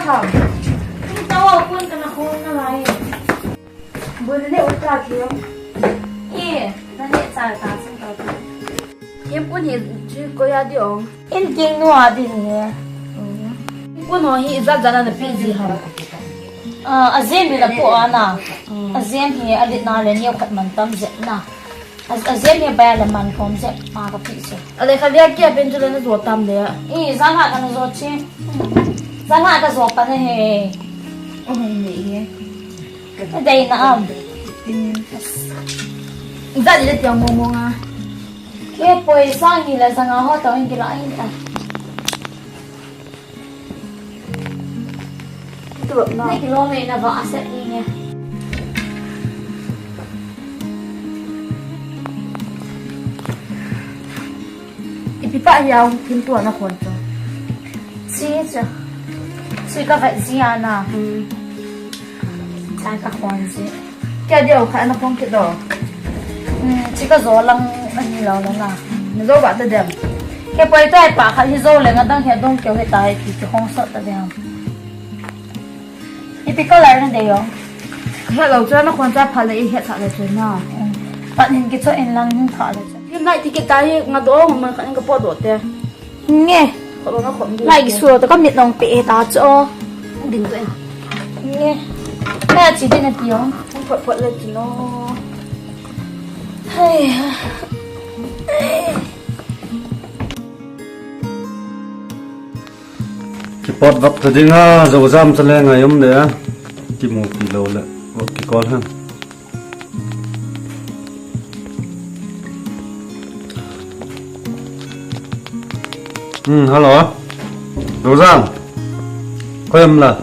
thầm tao ở quân cái nó khôn này bữa nay ở trà thiếu nó hiện tại ta xin tao em quân hiện chứ có ra đi không em kinh hoa đi nè quân họ hiện ra là bị gì hả azem bị là bộ na azem thì alit na lên nhiều khát mình tâm dễ na azem thì bây giờ mình không dễ mà cái gì chứ ở khai việc kia bên chỗ này nó tâm đấy gian hạn nó rồi chứ gian hạn cái rồi cái này cái đây na ra đi tiếng mông à cái bồi sang thì là sang họ tao hình cái lại ta này cái lô này là vợ sẽ đi nha cái bạn giàu kiếm tuổi nó còn chưa xí cái vậy gì à na sai các con gì cái điều khác nó không kịp đâu chỉ có gió lăng anh lâu lắm à nó gió bạn tới điểm cái bơi tay bạc hay gió lên nó đang hiện đông kiểu hiện tại thì không sợ tới điểm cái có lại nó đấy không hiện lâu cho nó còn ra phải lấy hiện tại là chuyện nào bạn hình cái chỗ em lăng hiện tại là hiện tại thì cái tay ngã đổ mà cái cái bỏ đổ thế nghe lại cái sườn tôi có miệt đồng bể ta cho đừng vậy nghe cái chỉ tên là tiếng không phật lên thì nó hay cái pot vật thì đi nga dầu dăm cho lên ngày hôm đấy chỉ 1 kilo lại một cái con hơn hello dầu dăm có em là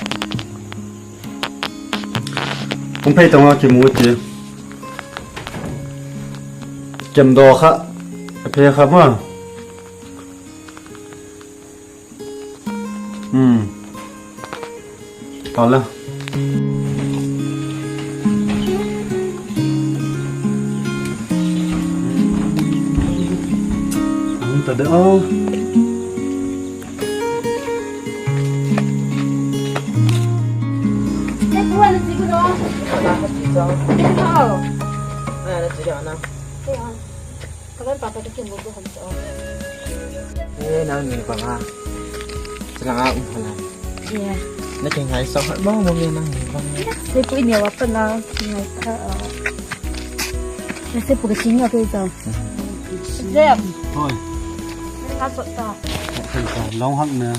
không phải tao chỉ mua gì chấm đồ khác phải khác mà còn là không ta đâu nào người bà ha là ai cũng phải làm nó chỉ ngày sau hết bao nhiêu năm thì cũng nhiều quá phần là ngày ta nó sẽ phụ cái chính là cái giờ đẹp thôi ta sợ ta không phải lâu hẳn nè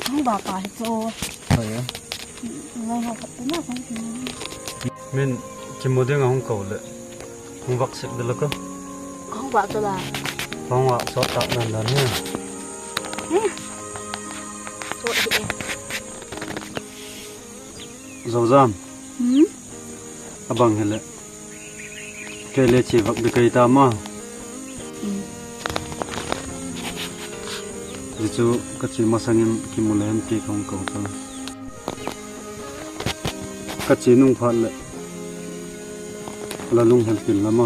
không bảo cả hết rồi thôi á lâu học cái nào không mình chỉ muốn tiếng không cầu lệ không vắc xịt được cơ không bảo tôi là không ạ sót tạo lần lần nha dầu dăm bằng hết lệ cây lệ chỉ vặc được cây ta mà vì chú các chị mà sang em khi muốn lên thì không cầu cơ các chị nung phật lệ là nung hết tiền lắm mà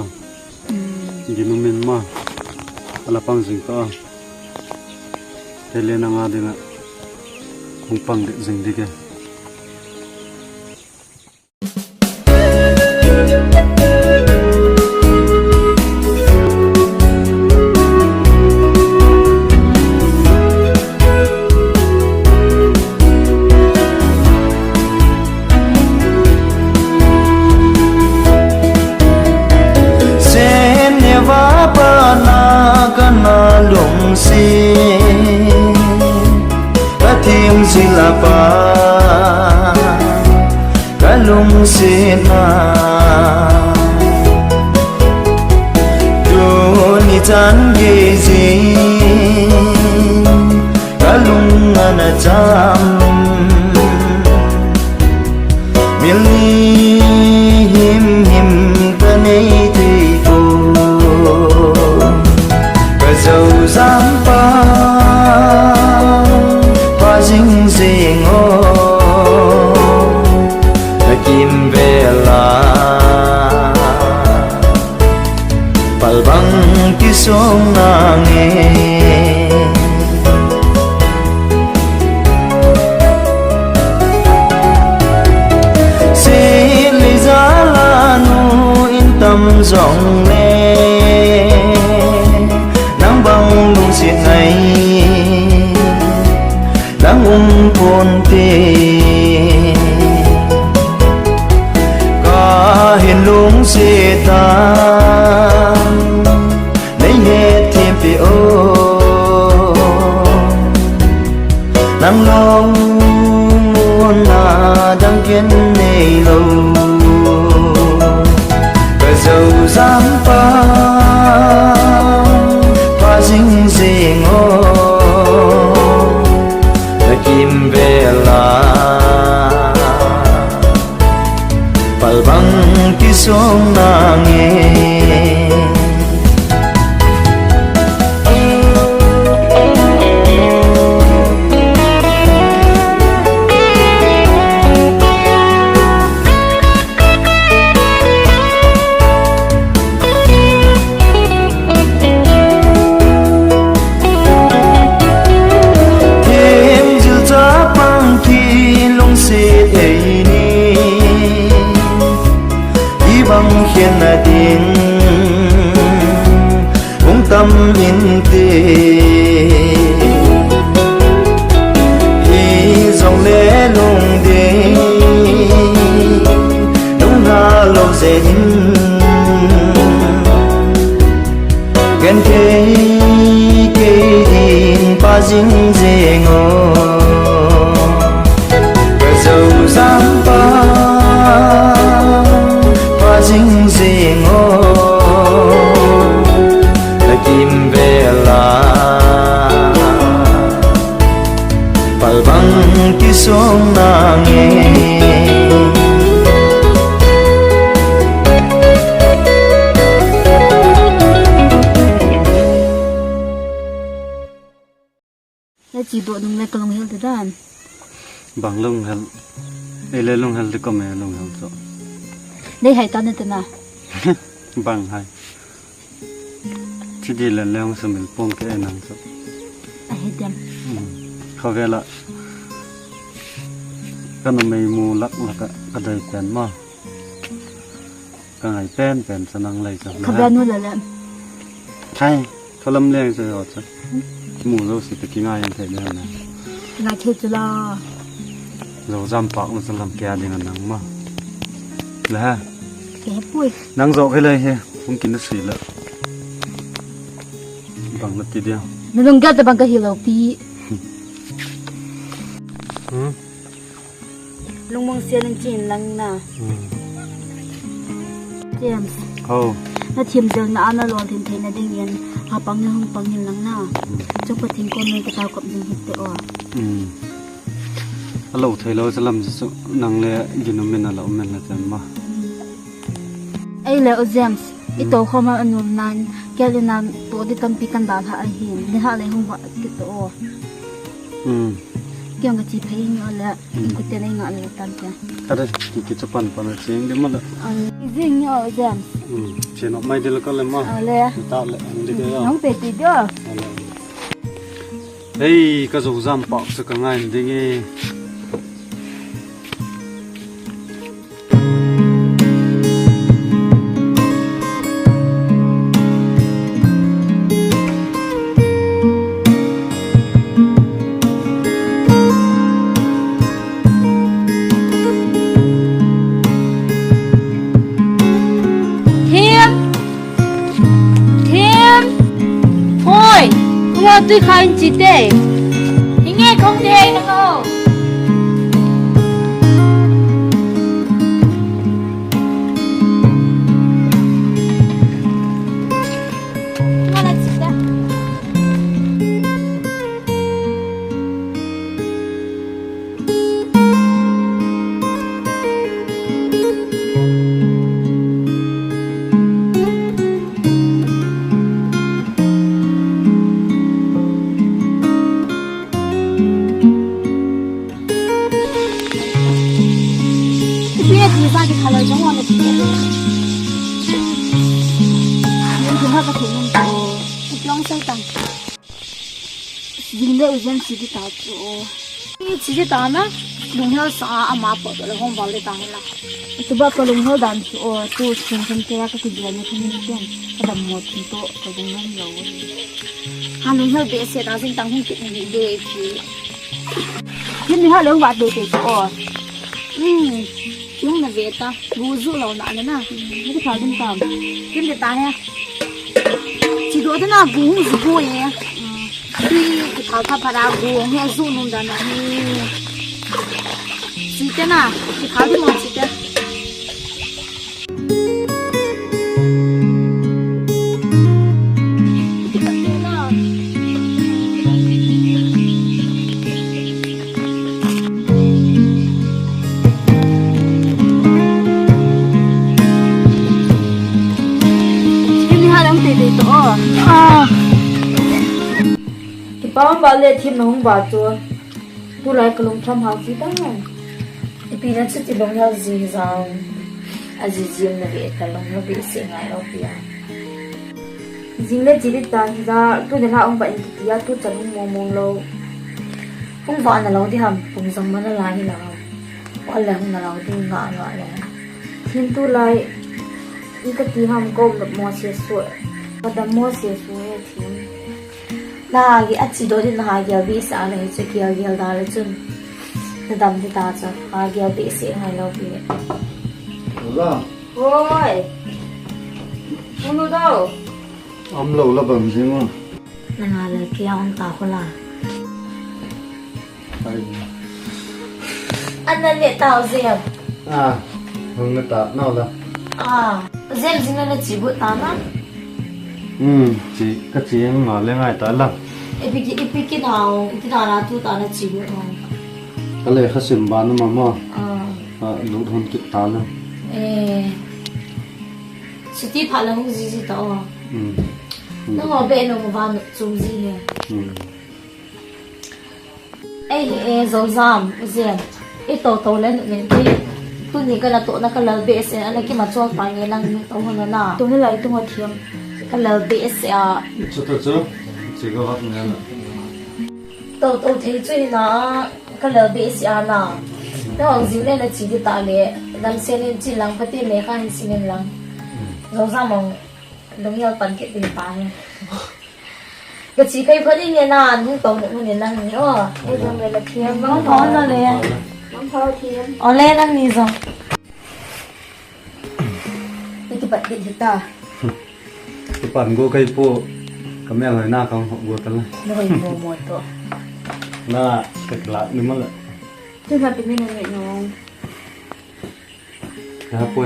gì nung mình mà là pang dừng to thế lên nga đi nè không pang để dừng đi kìa lung xin tu ni tan ge gì cả lung ana cham milni him him ta nei ti ko cả dầu dám pa ding ding kim về là palbang kisong nange rộng lê nắng băng lung xiết ngày đang thôn tê cả hiền lung xê ta lấy hết thêm về ô nắng long muôn là đang kiến này lâu cờ dầu dám pha dính gì ngô đã kim về là bal băng ki song na nghe khiến tiếng cũng tâm yên tê khi dòng lẽ lung đi đúng là lâu dễ ghen thế cây đình ba dính dễ ngô cờ dầu dám dính gì ngô đã kim về là bal băng ki song na nghe Là chỉ độ nung lại còn hiểu được đàn bằng lung hel ele lung hel thì có mẹ lung hel rồi đây hay tao nên thế nào bằng hay chỉ đi lần leo xem mình phong cái năng rồi hay demเขาcái là cái nó mày mù lắc là cái đời bền mà cái ngày bền sẽ năng lấy rồi không biết nuôi là lắm hayเขาlâm lên rồi họ chứ mù đâu sẽ cái ngay như thế này này ngay chơi cho lo rồi giam bạc nó sẽ làm kia đi ngân năng mà là ha cái bụi năng dọ cái này he không kín nó xì lợ bằng là tí đeo nó đừng gạt bằng cái hiểu pi lung mong xe lên trên lăng nào James nó thêm giờ nó nó lon thêm thế nó đương nhiên họ bằng như không bằng như lăng nào trong quá trình con mình cái tao cộng dừng hết tệ lâu thấy lâu sẽ làm gì năng lệ gì nó mình là lâu mình là chân mà ai là James ít tổ không mà anh nôn nan cái lên nan tổ đi tâm pi căn đào hạ hiền nên hạ lại không vợ cái tổ cái ông chỉ thấy nhỏ là cái tên này nhỏ là tan kia cái đấy cái chụp ảnh nó xem đi mà là riêng nhỏ James chỉ nó may đi là có làm mà là tạo lại đi cái đó không phải tí đó đây cái dầu giam bọc sự cả ngày đi nghe tôi khai chị tê thì nghe không thế nữa không ngon là chị ta là giống hoa một chút nhưng mà có thể用到不用再等因为我先自己打住你自己打吗 lùng heo sa ama po to hong vào le tang la tu ba ko lùng heo dan o tu sing sing te ka ti dia ni thini ten ka dam mo tin to ko ding nam lo ha lùng heo be se da sing tang hong ti ni de chi ni ha lo wa de te o chúng là về ta bu du lâu nãy nữa na cái phải đừng tầm kiếm để ta ha chỉ đôi thế nào bu gì bu vậy đi cái thảo thảo phá ra bu nghe du nung đàn này chỉ thế nào cái thảo thì một chỉ thế bao bao lệ thêm nông bà chúa, bu lại cái lồng thăm hàng gì đó, thì nó chỉ lồng nhau gì sao, gì riêng là vậy cái lồng nó bị sệ ngay ở phía, riêng là chỉ để tan ra, tôi đến là ông bệnh thì ya tôi chẳng muốn mong lâu, không vợ là lâu thì hầm, cũng giống mà nó lại là, qua lần là lâu thì ngã ngã này, thêm tôi lại, cái tí hầm gồm được mua xe sủi, và đâm mua xe sủi thì na gi achi do din ha gi bi sa le che ki gi da le chun na dam di ta cha ha gi bi se hai lo bi Ra oi unu đâu lâu là bầm gì mà na nga le ki ang ta ko la anh le tao zem không người ta nào là zem zin le chi bu ta na chị cái chị em mà lên ngày tới lần cái nào là tu ta là chi bu cái này khá xịn bán mà lụt hơn kịp ta nữa chỉ tí phải là không gì đó nó ngồi bên nó vào chung gì ấy dầu giảm gì tổ lên những cái tôi nghĩ cái là tổ nó cái là bể sẽ là cái mà cho phải nghe năng tổ hơn nó nào tôi nói lại tôi ngồi thiêm cái là bể sẽ chút chỉ có hot nghe là tổ thấy chơi nó cái là bể sẽ nào nó học gì lên là chỉ đi tạo lệ làm xe lên chỉ lăng phát tiền lệ khai xin lên lăng dầu giảm mà đúng như toàn kiện tiền tài cái chỉ cái có đi nghe nào không tổ được một年năng nữa bây giờ người là thiêm vẫn có ra lệ vẫn có thiêm ở lên năng gì rồi cái bật điện thì ta cái bản của cây po cái mẹ người na không họ buồn tao rồi một tổ na cái lại nữa mà lại tôi phải bên này nó cái po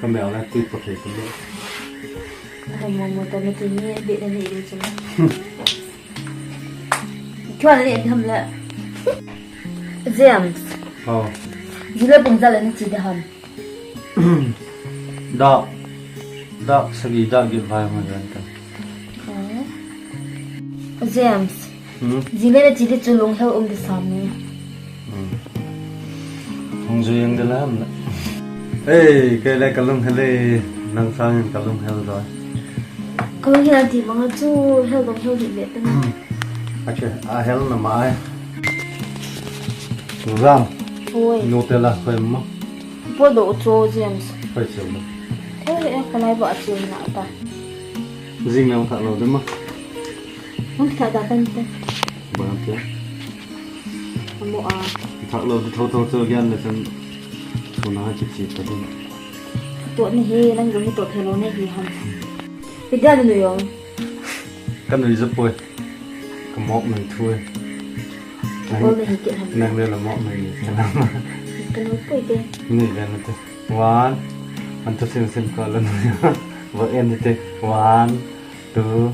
cái mẹ này tuy có thể cũng được một tổ nó tự nhiên bị này đi chứ cho nó điện thầm lại James gì là bùng ra là nó chỉ để hầm Dak segi dak gitu vai macam tu. James, jile na jile culung hel di sana. Hong Zui yang dalam. Cái này kalung hel nang sang kalung hel rồi. Kalung hel thì mga chu hel dong hel di betul. Actually, hel nama ai. Ram. Oi. Nutella khơi mà. Bodo cho James. Khơi chịu. Thế cái này vợ chịu nào ta? Zing nào thằng nào đấy mà. Không thằng ta tên tên. Bạn chứ. Một thằng nào thâu chơi gian là chân. Số nào chỉ tới đây. Tụi này hi đang giống như tụi thằng nó này hi hầm. Bây giờ là nhiều. Cái này rất vui. Cái món này thôi. Nàng đây là món này cái nào mà. Cái nó vui thế. Này là nó One. Anh tôi xin có lần nữa. Vợ em thì one, two.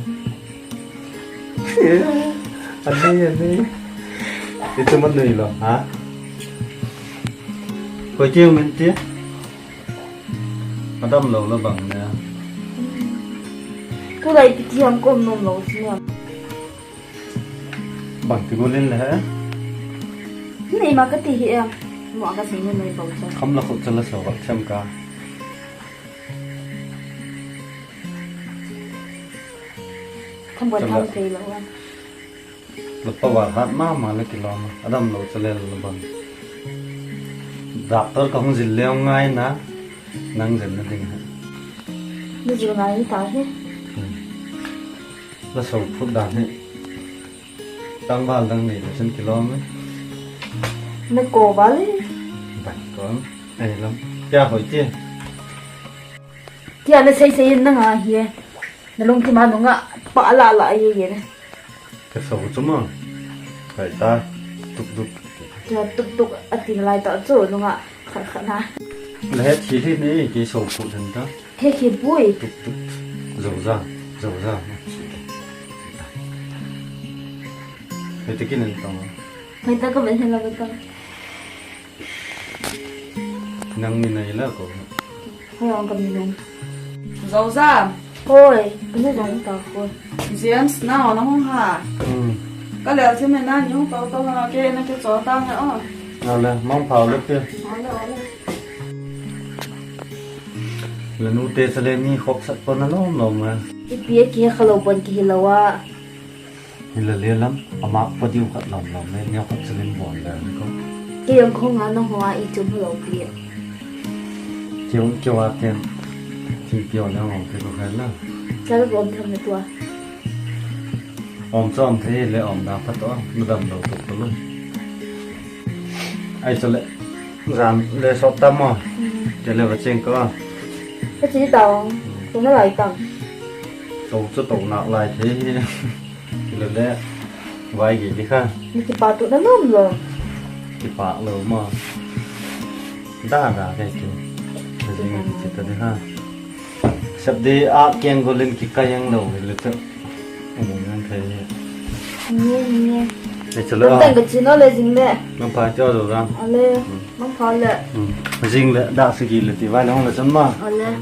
Anh đi. Itu mất này rồi hả? Coi chiêu mình tiếc. Nó đâm lầu nó bằng nè. Cô đây thì không có nông lầu gì nhỉ? Bằng thì cô lên là hả? Này mà cái gì em? Mọi cái gì này bầu trời. Không là không cho là sầu vật xem cả. Không có tham kỳ đâu anh. Lepas wahat mama lagi lama. Adam lo celel leban. rạp tôi không dình leo ngay ná năng dình nó đình bây giờ ngày ta thế là sầu phút đàn ấy tăng vào tăng này trên km mày cổ bá lên vậy có này lắm cha hỏi chưa thì anh xây nó ngà hiền nó lông thì mà nó ngạ bả lại gì vậy cái sầu chúng mà phải ta tục tục cho tục ở thì lại tạo chỗ nó ngạ khả na là hết khí thế này cái sầu phụ thần đó thế khi bụi tục tục dầu ra thế cái này tao người ta có vấn đề là người ta năng mình này là có hay ông cầm dùng JOUJAM thôi cái này giống tao thôi James nào nó không hả có lẽ chứ mình đang nhúng tao là cái nó cái chỗ tao nữa nào là mong phào lúc kia là nu tê sẽ lên mi khóc sạch con nó mà cái bia kia kalau pun kia lawa thì là liên lắm mà có điều khát lòng nên nhau không sẽ lên bỏ là có cái ông không ăn nó hoa ít chấm lâu bia chiều tiền thì chiều nào ông thì có phải là sao nó ôm thầm nữa ông xong thế là ông đã phát đó nó đầm đầu tục luôn ai cho lại giảm để sót tâm mà để lại vào trên có cái chỉ tàu tụi nó lại tàu tàu cho tàu nào lại thế thì là đấy vài gì đi khác cái bà tụi nó lắm rồi thì bạc lâu mà đa ra cái chứ cái gì mình chỉ tới ha sắp đi kiêng gọi lên cái cây ăn lâu thì được ông muốn thấy nghe để cho lỡ cái chỉ nó là gì nè nó phải cho rồi ra lên nó phải là riêng là đạo sự gì là thì vai nó không là chân mà lên